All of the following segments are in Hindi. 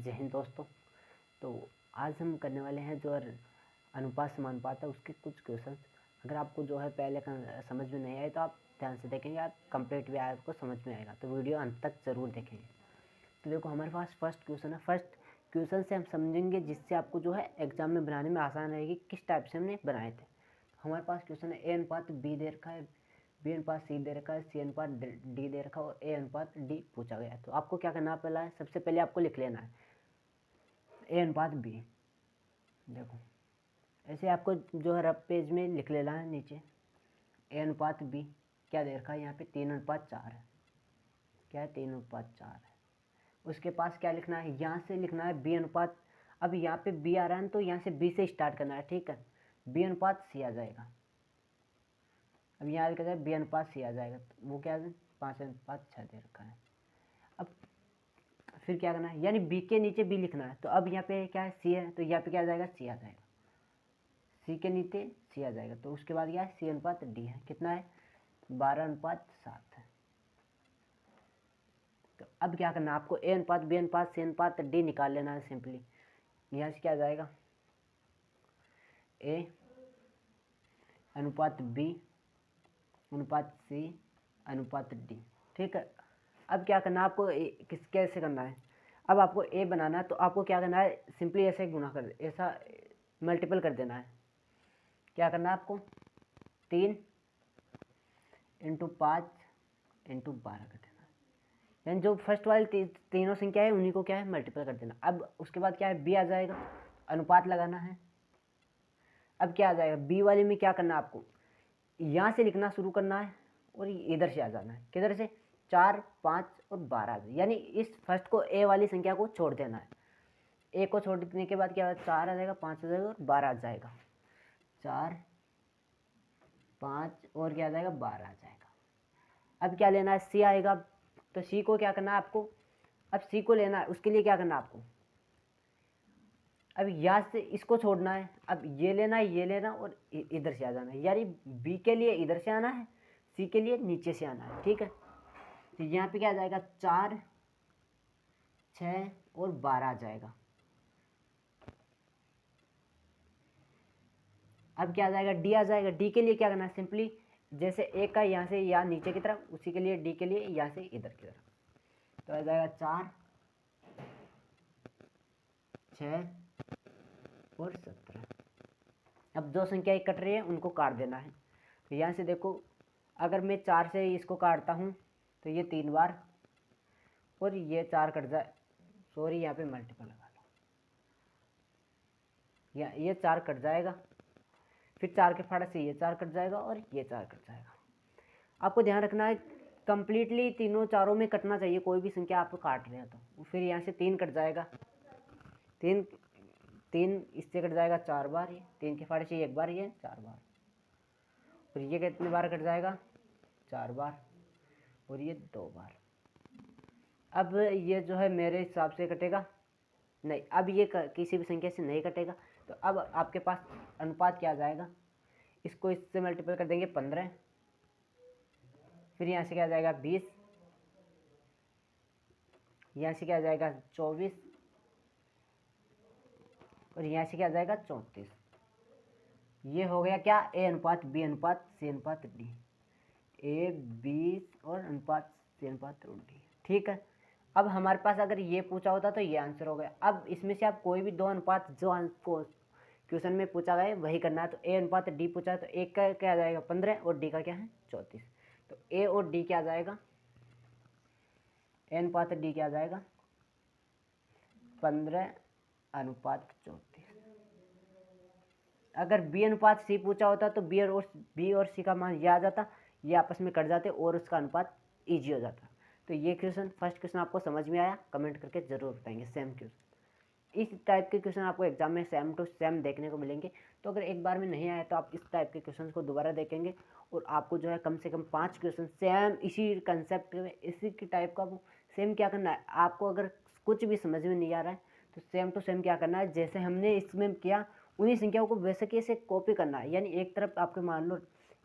जय हिंद दोस्तों। तो आज हम करने वाले हैं जो अनुपात समानुपात है उसके कुछ क्वेश्चन। अगर आपको जो है पहले का समझ में नहीं आए तो आप ध्यान से देखेंगे, आप कंप्लीट भी आपको समझ में आएगा, तो वीडियो अंत तक ज़रूर देखेंगे। तो देखो हमारे पास फर्स्ट क्वेश्चन है। फर्स्ट क्वेश्चन से हम समझेंगे जिससे आपको जो है एग्जाम में बनाने में आसान रहेगी, किस टाइप से हमने बनाए थे। हमारे पास क्वेश्चन है ए अनुपात बी दे रखा है, बी अनुपात सी दे रखा है, सी अनुपात डी दे रखा है और ए अनुपात डी पूछा गया है। तो आपको क्या करना है, पहला है सबसे पहले आपको लिख लेना है ए अनुपात बी। देखो ऐसे आपको जो है रफ पेज में लिख लेना है नीचे ए अनुपात बी क्या दे रखा है, यहाँ पे 3:4 है। क्या है, 3:4 है। उसके पास क्या लिखना है, यहाँ से लिखना है बी अनुपात। अब यहाँ पे बी आ रहा है तो यहाँ से बी से स्टार्ट करना है, ठीक है। बी अनुपात सी आ जाएगा। अब यहाँ लिखा जाए बी अनुपात सी आ जाएगा, तो वो क्या है 5:6 दे रखा है। अब फिर क्या करना है, यानी बी के नीचे बी लिखना है। तो अब यहाँ पे क्या है, सी है, तो यहाँ पे क्या आ जाएगा, सी आ जाएगा। सी के नीचे सी आ जाएगा। तो उसके बाद क्या है, सी अनुपात डी है, कितना है 12:7 है। तो अब क्या करना है आपको, ए अनुपात बी अनुपात सी अनुपात डी निकाल लेना है सिंपली। यहाँ से क्या आ जाएगा, ए अनुपात बी अनुपात सी अनुपात डी, ठीक है। अब क्या करना है आपको, कैसे करना है, अब आपको ए बनाना है तो आपको क्या करना है, सिंपली ऐसे गुना कर ऐसा मल्टीपल कर देना है। क्या करना है आपको, 3 × 5 × 12 कर देना है। यानी जो फर्स्ट वाली तीनों संख्या है उन्हीं को क्या है मल्टीपल कर देना। अब उसके बाद क्या है, बी आ जाएगा, अनुपात लगाना है। अब क्या आ जाएगा, बी वाले में क्या करना है आपको, यहाँ से लिखना शुरू करना है और इधर से आ जाना है। किधर से, 4, 5 और 12, यानी इस फर्स्ट को ए वाली संख्या को छोड़ देना है। ए को छोड़ देने के बाद क्या होगा, 4 आ जाएगा, 5 आ जाएगा और 12 आ जाएगा। 4, 5 और क्या आ जाएगा, 12 आ जाएगा। अब क्या लेना है, सी आएगा। तो सी को क्या करना है आपको, अब सी को लेना है, उसके लिए क्या करना है आपको, अब यहाँ से इसको छोड़ना है। अब ये लेना है, ये लेना और इधर से आ जाना है। यानी बी के लिए इधर से आना है, सी के लिए नीचे से आना है, ठीक है। तो यहाँ पे क्या आ जाएगा, 4, 6 और 12 आ जाएगा। अब क्या आ जाएगा, डी आ जाएगा। डी के लिए क्या करना है, सिंपली जैसे ए का यहाँ से यहाँ नीचे की तरफ, उसी के लिए डी के लिए यहाँ से इधर की तरफ। तो आ जाएगा 4, 6 और 17। अब जो संख्या कट रही है उनको काट देना है। तो यहाँ से देखो, अगर मैं 4 से इसको काटता हूँ तो ये 3 बार और ये 4 कट जाए, सॉरी यहाँ पे मल्टीपल लगा लो, ये 4 कट जाएगा। फिर 4 के फाड़े से ये 4 कट जाएगा और ये 4 कट जाएगा। आपको ध्यान रखना है कंप्लीटली तीनों चारों में कटना चाहिए, कोई भी संख्या आप काट रहे हैं तो। फिर यहाँ से 3 कट जाएगा, 3 इससे कट जाएगा 4 बार, ये 3 के फाड़े से 1 बार, ये 4 बार। और ये कितने बार कट जाएगा, 4 बार और ये 2 बार। अब ये जो है मेरे हिसाब से कटेगा नहीं, अब ये किसी भी संख्या से नहीं कटेगा। तो अब आपके पास अनुपात क्या आ जाएगा, इसको इससे मल्टीपल कर देंगे 15, फिर यहाँ से क्या आ जाएगा 20, यहाँ से क्या आ जाएगा 24 और यहाँ से क्या आ जाएगा 34। ये हो गया क्या, ए अनुपात बी अनुपात सी अनुपात डी, ए 20 और अनुपात सी अनुपात डी, ठीक है। अब हमारे पास अगर ये पूछा होता तो ये आंसर हो गया। अब इसमें से आप कोई भी 2 अनुपात जो को क्वेश्चन में पूछा गया वही करना है। तो ए अनुपात डी पूछा है तो एक का क्या आ जाएगा 15 और डी का क्या है 34। तो ए और डी क्या आ जाएगा, ए अनुपात डी क्या आ जाएगा 15:34। अगर बी अनुपात सी पूछा होता तो बी और सी का मान ये आ जाता, ये आपस में कट जाते और उसका अनुपात ईजी हो जाता। तो ये क्वेश्चन फर्स्ट क्वेश्चन आपको समझ में आया, कमेंट करके ज़रूर बताएंगे। सेम क्वेश्चन, इस टाइप के क्वेश्चन आपको एग्जाम में सेम टू सेम देखने को मिलेंगे। तो अगर एक बार में नहीं आया तो आप इस टाइप के क्वेश्चन को दोबारा देखेंगे और आपको जो है कम से कम 5 क्वेश्चन सेम इसी कंसेप्ट में इसी की टाइप का सेम क्या करना है आपको। अगर कुछ भी समझ में नहीं आ रहा है तो सेम टू सेम क्या करना है, जैसे हमने इसमें किया उन्हीं संख्याओं को वैसे कैसे कॉपी करना है। यानी एक तरफ आपके मान लो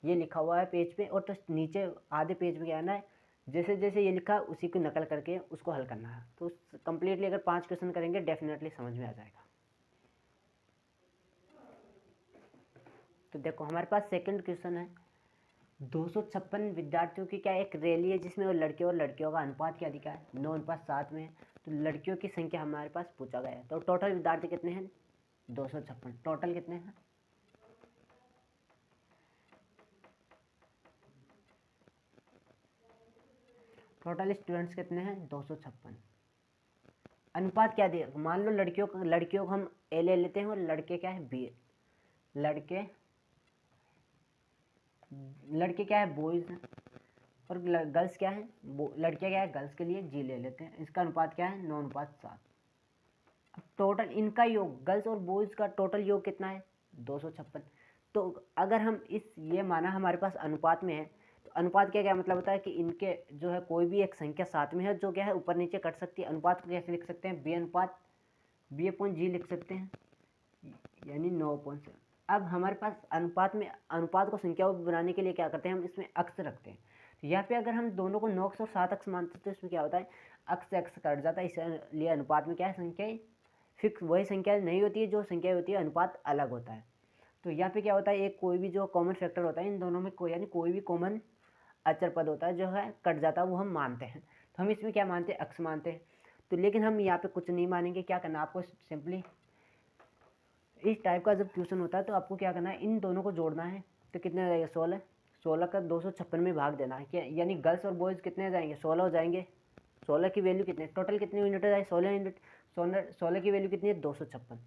ये लिखा हुआ है पेज पे और तो नीचे आधे पेज में क्या करना है, जैसे जैसे ये लिखा उसी को नकल करके उसको हल करना है। तो कंप्लीटली अगर 5 क्वेश्चन करेंगे डेफिनेटली समझ में आ जाएगा। तो देखो हमारे पास सेकंड क्वेश्चन है, 256 विद्यार्थियों की क्या एक रैली है जिसमें लड़के और लड़कियों का अनुपात क्या दिखा है, 9:7 में। तो लड़कियों की संख्या हमारे पास पूछा गया है। तो टोटल विद्यार्थी कितने हैं, 256। टोटल कितने हैं, टोटल स्टूडेंट्स कितने हैं, 256। अनुपात क्या दिया, मान लो लड़कियों को हम ए ले लेते हैं और लड़के क्या है बी। लड़के लड़के क्या है बॉयज़ हैं और गर्ल्स क्या है, लड़कियाँ क्या है गर्ल्स के लिए जी ले लेते हैं। इसका अनुपात क्या है, 9:7। अब टोटल इनका योग, गर्ल्स और बॉयज़ का टोटल योग कितना है, 256। तो अगर हम ये माना हमारे पास अनुपात में है, तो अनुपात क्या क्या मतलब होता है कि इनके जो है कोई भी एक संख्या साथ में है जो क्या है ऊपर नीचे कट सकती है। अनुपात को कैसे लिख सकते हैं, बी अपॉन जी लिख सकते हैं, यानी 9:7। अब हमारे पास अनुपात को संख्या बनाने के लिए क्या करते हैं, हम इसमें अक्स रखते हैं। तो यहाँ पे अगर हम दोनों को 9 और 7 अक्स मानते हैं तो इसमें क्या होता है, अक्स अक्स कट जाता है। इसलिए अनुपात में क्या है, संख्याएं फिक्स वही संख्या नहीं होती है, जो संख्या होती है अनुपात अलग होता है। तो यहाँ पे क्या होता है, एक कोई भी जो कॉमन फैक्टर होता है इन दोनों में यानी कोई भी कॉमन अचर पद होता है जो है कट जाता है, वो हम मानते हैं। तो हम इसमें क्या मानते हैं, अक्स मानते हैं। तो लेकिन हम यहाँ पे कुछ नहीं मानेंगे। क्या करना आपको, सिंपली इस टाइप का जब क्वेश्चन होता है तो आपको क्या करना है, इन दोनों को जोड़ना है। तो कितने हो जाएगा, 16। 16 का 256 में भाग देना है, क्या यानी गर्ल्स और बॉयज़ कितने हो जाएंगे, 16 हो जाएंगे। 16 की वैल्यू कितने, टोटल कितने यूनिट हो जाए, 16 यूनिट। 16 की वैल्यू कितनी है, 256।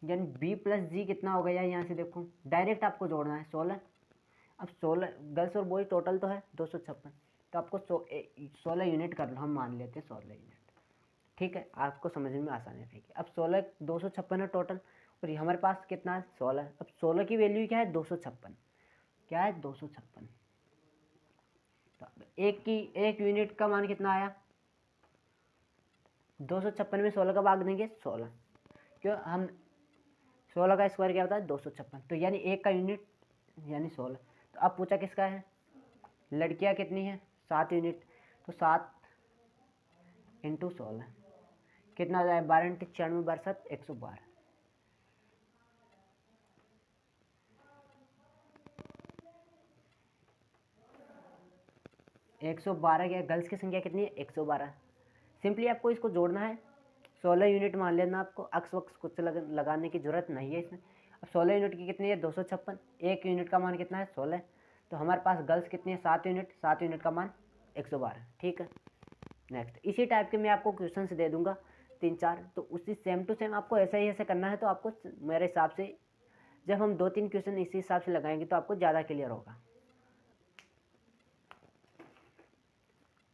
यानी बी प्लस जी कितना हो गया, यहाँ से देखो डायरेक्ट आपको जोड़ना है 16। अब 16 गर्ल्स और बॉयज टोटल तो है 256, तो आपको 16 यूनिट कर लो, हम मान लेते हैं 16 यूनिट। ठीक है, आपको समझने में आसानी रहेगी। अब 16 256 है टोटल, और ये हमारे पास कितना है 16। अब 16 की वैल्यू क्या है, 256। क्या है, 256। तो एक यूनिट का मान कितना आया, 256 में 16 का भाग देंगे 16। क्यों, हम 16 का स्क्वायर क्या होता है, 256। तो यानी एक का यूनिट यानी 16। तो अब पूछा किसका है, लड़कियां कितनी है, 7 यूनिट। तो 7 इंटू 16 कितना आ जाए, 12 इंटू 96 62 112। 112 क्या, गर्ल्स की संख्या कितनी है, 112। सिंपली आपको इसको जोड़ना है, 16 यूनिट मान लेना। आपको अक्स वक्स कुछ लगाने की जरूरत नहीं है इसमें। अब 16 यूनिट की कितनी है, 256। एक यूनिट का मान कितना है, 16। तो हमारे पास गर्ल्स कितनी है, 7 यूनिट। 7 यूनिट का मान 112। ठीक है, नेक्स्ट इसी टाइप के मैं आपको क्वेश्चन दे दूंगा 3-4। तो उसी सेम टू सेम आपको ऐसा ही ऐसे करना है। तो आपको मेरे हिसाब से जब हम 2-3 क्वेश्चन इसी हिसाब से लगाएंगे तो आपको ज़्यादा क्लियर होगा।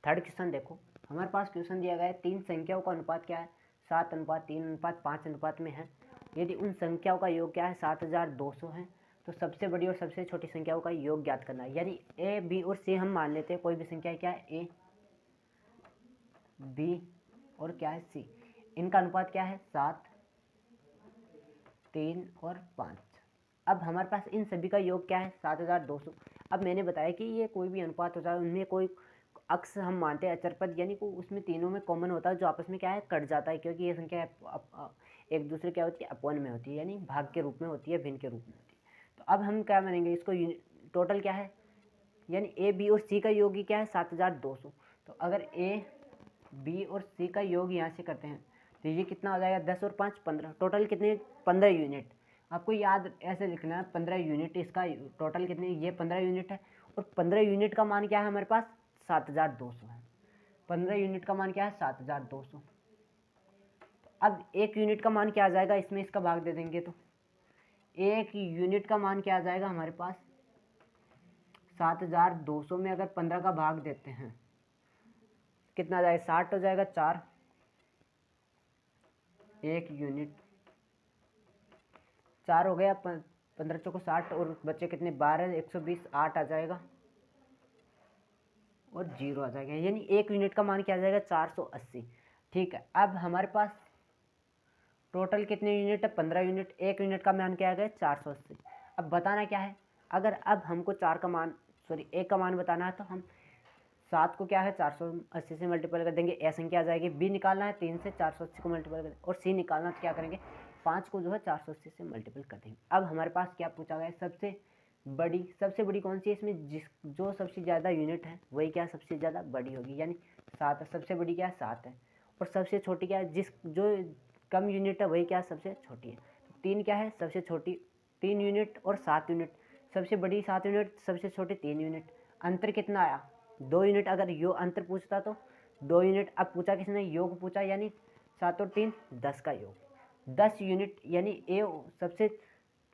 थर्ड क्वेश्चन देखो, हमारे पास क्वेश्चन दिया गया है, 3 संख्याओं का अनुपात क्या है, 7:3:5 अनुपात में है। यदि उन संख्याओं का योग क्या है, 7200 है, तो सबसे बड़ी और सबसे छोटी संख्याओं का योग ज्ञात करना है। यानी ए बी और सी हम मान लेते हैं, कोई भी संख्या है, क्या है, ए बी और क्या है सी। इनका अनुपात क्या है, 7, 3 और 5। अब हमारे पास इन सभी का योग क्या है, 7200। अब मैंने बताया कि ये कोई भी अनुपात होता है उनमें कोई अक्स हम मानते हैं अचर पद, यानी को उसमें तीनों में कॉमन होता है जो आपस में क्या है कट जाता है, क्योंकि ये संख्या एक दूसरे क्या होती है, अपवन में होती है, यानी भाग के रूप में होती है, भिन्न के रूप में होती है। तो अब हम क्या मानेंगे इसको, टोटल क्या है, यानी ए बी और सी का योग ही क्या है, 7200। तो अगर ए बी और सी का योग यहाँ से करते हैं तो ये कितना हो जाएगा, 10 और 5 15। टोटल कितने, 15 यूनिट। आपको याद ऐसे लिखना है, 15 यूनिट। इसका टोटल कितने, ये 15 यूनिट है। और 15 यूनिट का मान क्या है हमारे पास, 7200 है। 15 यूनिट का मान क्या है, 7200। अब एक यूनिट का मान क्या आ जाएगा, इसमें इसका भाग दे देंगे तो एक यूनिट का मान क्या आ जाएगा हमारे पास, 7200 में अगर 15 का भाग देते हैं कितना आ जाएगा, 60 हो जाएगा। 4 एक यूनिट, 4 हो गया, 15 चौको 60 और बच्चे कितने, 12 120 8 आ जाएगा और 0 आ जाएगा। यानी एक यूनिट का मान क्या आ जाएगा, 480। ठीक है, अब हमारे पास टोटल कितने यूनिट है, 15 यूनिट। एक यूनिट का मान क्या आ गया, 480। अब बताना क्या है, अगर अब हमको 4 का मान एक का मान बताना है तो हम 7 को क्या है 480 से मल्टीपल कर देंगे, ए संख्या आ जाएगी। बी निकालना है 3 से 480 को मल्टीपल कर, और सी निकालना तो क्या करेंगे 5 को जो है 480 से मल्टीपल कर देंगे। अब हमारे पास क्या पूछा गया है, सबसे बड़ी कौन सी है इसमें, जो सबसे ज़्यादा यूनिट है वही क्या सबसे ज़्यादा बड़ी होगी, यानी 7 है, सबसे बड़ी क्या है 7 है, और सबसे छोटी क्या है, जो कम यूनिट है वही क्या सबसे छोटी है। तो 3 क्या है सबसे छोटी 3 यूनिट, और 7 यूनिट, सबसे बड़ी 7 यूनिट, सबसे छोटी 3 यूनिट। अंतर कितना आया 2 यूनिट। अगर अंतर पूछता तो 2 यूनिट, अब पूछा किसने योग पूछा, यानी 7 और 3 10 का योग 10 यूनिट, यानी ए सबसे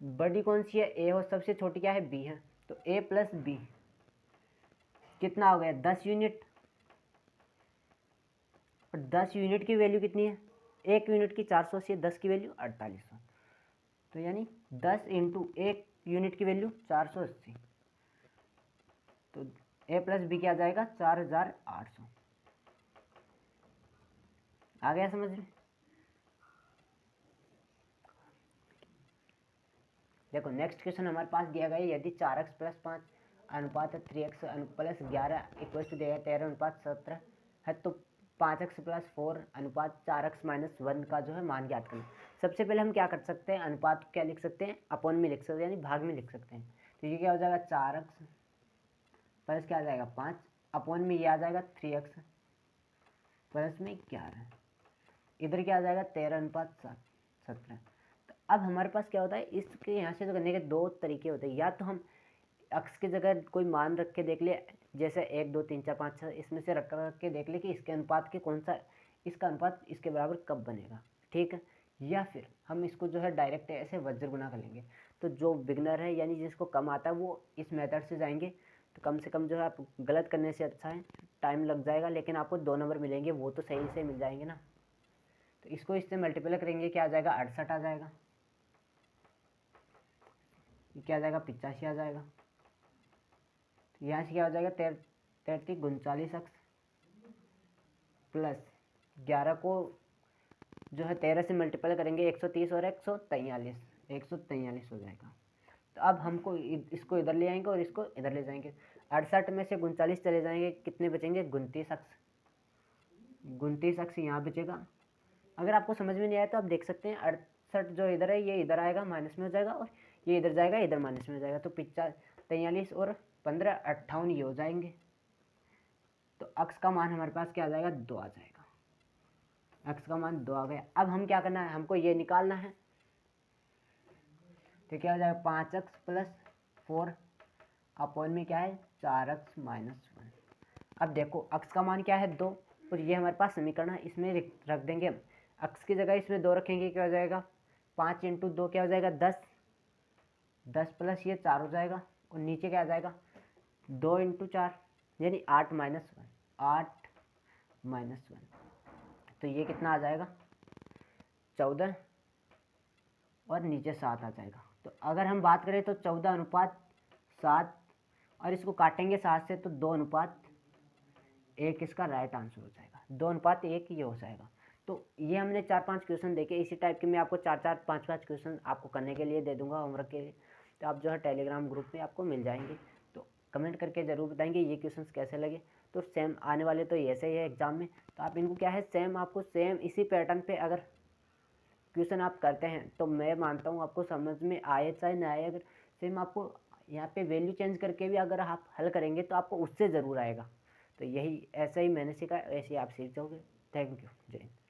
बड़ी कौन सी है ए, और सबसे छोटी क्या है बी है। तो ए प्लस बी कितना हो गया 10 यूनिट, और 10 यूनिट की वैल्यू कितनी है, 1 यूनिट की 480 है, 10 की वैल्यू 4800, तो यानी 10 इंटू 1 यूनिट की वैल्यू 480, तो ए प्लस बी क्या जाएगा 4800। आ गया समझ में। देखो नेक्स्ट क्वेश्चन हमारे पास दिया गया है, यदि 4x प्लस 5 अनुपात 3x प्लस 11 इक्वल टू दिया 13 अनुपात 17 है, तो 5x प्लस 4 अनुपात 4x माइनस 1 का जो है मान ज्ञात करना। सबसे पहले हम क्या कर सकते हैं, अनुपात क्या लिख सकते हैं, अपॉन में लिख सकते हैं, यानी भाग में लिख सकते हैं। तो ये क्या हो जाएगा 4x प्लस क्या आ जाएगा 5, अपॉन में ये आ जाएगा 3x प्लस में 11, इधर क्या आ जाएगा 13 अनुपात 17। तो अब हमारे पास क्या होता है, इसके यहाँ से तो करने के दो तरीके होते हैं, या तो हम अक्स की जगह कोई मान रख के देख ले, जैसे 1 2 3 4 5 6, इसमें से रख के देख ले कि इसके अनुपात के कौन सा, इसका अनुपात इसके बराबर कब बनेगा, ठीक है। या फिर हम इसको जो है डायरेक्ट ऐसे वज्र गुना कर लेंगे। तो जो बिगनर है यानी जिसको कम आता है वो इस मेथड से जाएंगे, तो कम से कम जो है आप गलत करने से अच्छा है, टाइम लग जाएगा लेकिन आपको 2 नंबर मिलेंगे, वो तो सही से मिल जाएंगे ना। तो इसको इससे मल्टीप्लाई करेंगे, क्या आ जाएगा 68 आ जाएगा, क्या आ जाएगा 85 आ जाएगा। तो यहाँ से क्या हो जाएगा 39 अक्स प्लस 11 को जो है 13 से मल्टीप्लाई करेंगे 130 और 143 हो जाएगा। तो अब हमको इसको इधर ले आएंगे और इसको इधर ले जाएंगे, 68 में से 39 चले जाएंगे, कितने बचेंगे 29 अक्स यहाँ बचेगा। अगर आपको समझ में नहीं आया तो आप देख सकते हैं, 68 जो इधर है ये इधर आएगा माइनस में हो जाएगा, और ये इधर जाएगा इधर माइनस में हो जाएगा, तो 43 और 15 58 ये हो जाएंगे। तो अक्स का मान हमारे पास क्या आ जाएगा 2 आ जाएगा, अक्स का मान 2 आ गया। अब हम क्या करना है, हमको ये निकालना है, तो क्या हो जाएगा 5x प्लस 4 अपॉन में क्या है 4x माइनस 1। अब देखो अक्स का मान क्या है 2, और ये हमारे पास समीकरण है, इसमें रख देंगे हम, अक्स की जगह इसमें 2 रखेंगे, क्या हो जाएगा 5 इंटू 2 क्या हो जाएगा 10 प्लस ये 4 हो जाएगा, और नीचे क्या आ जाएगा 2 इंटू 4 यानी 8 माइनस 1, तो ये कितना आ जाएगा 14, और नीचे 7 आ जाएगा। तो अगर हम बात करें तो 14 अनुपात 7, और इसको काटेंगे 7 से तो 2 अनुपात 1 इसका राइट आंसर हो जाएगा, 2 अनुपात 1 ये हो जाएगा। तो ये हमने 4-5 क्वेश्चन देखे, इसी टाइप के मैं आपको 4-4 5-5 क्वेश्चन आपको करने के लिए दे दूंगा होमवर्क के लिए, तो आप जो है टेलीग्राम ग्रुप में आपको मिल जाएंगे। तो कमेंट करके ज़रूर बताएंगे ये क्वेश्चन कैसे लगे। तो सेम आने वाले तो ऐसे ही है एग्जाम में, तो आप इनको क्या है आपको सेम इसी पैटर्न पर अगर क्वेश्चन आप करते हैं तो मैं मानता हूँ आपको समझ में आए चाहे ना आए, अगर सेम आपको यहाँ पे वैल्यू चेंज करके भी अगर आप हल करेंगे तो आपको उससे ज़रूर आएगा। तो यही ऐसा ही मैंने सीखा, ऐसे ही आप सीख जाओगे। थैंक यू, जय हिंद।